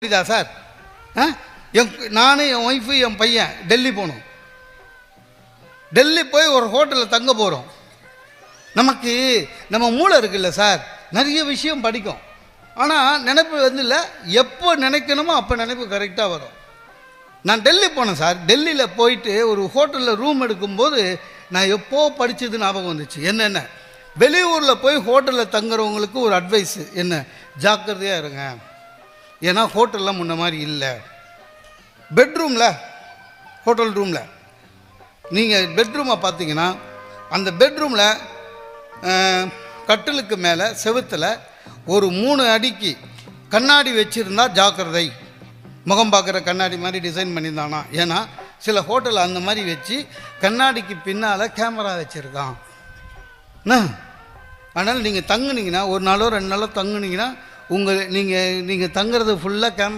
புரியுதா சார்? நானும் என் ஒய்ஃபு என் பையன் டெல்லி போகணும். டெல்லி போய் ஒரு ஹோட்டலில் தங்க போகிறோம். நமக்கு நம்ம மூளை இருக்குல்ல சார், நிறைய விஷயம் படிக்கும். ஆனால் நினைப்பு இல்லை, எப்போ நினைக்கணுமோ அப்போ நினைப்பு கரெக்டாக வரும். நான் டெல்லி போனேன் சார். டெல்லியில் போயிட்டு ஒரு ஹோட்டலில் ரூம் எடுக்கும்போது நான் எப்போ படித்தது ஞாபகம் வந்துச்சு. என்னென்ன வெளியூரில் போய் ஹோட்டலில் தங்குறவங்களுக்கு ஒரு அட்வைஸு என்ன, ஜாக்கிரதையாக இருங்க. ஏன்னா ஹோட்டல்லாம் முன்ன மாதிரி இல்லை. பெட்ரூமில், ஹோட்டல் ரூமில் நீங்கள் பெட்ரூமை பார்த்தீங்கன்னா அந்த பெட்ரூமில் கட்டிலுக்கு மேலே செவுத்தில் ஒரு 3 அடிக்கு கண்ணாடி வச்சுருந்தா ஜாக்கிரதை. முகம் பார்க்குற கண்ணாடி மாதிரி டிசைன் பண்ணியிருந்தானா. ஏன்னா சில ஹோட்டல் அந்த மாதிரி வச்சு கண்ணாடிக்கு பின்னால் கேமரா வச்சுருக்கான். அதனால் நீங்கள் தங்குனீங்கன்னா, ஒரு நாளோ 2 நாளோ தங்குனீங்கன்னா நீங்கள் தங்குறது ஃபுல்லாக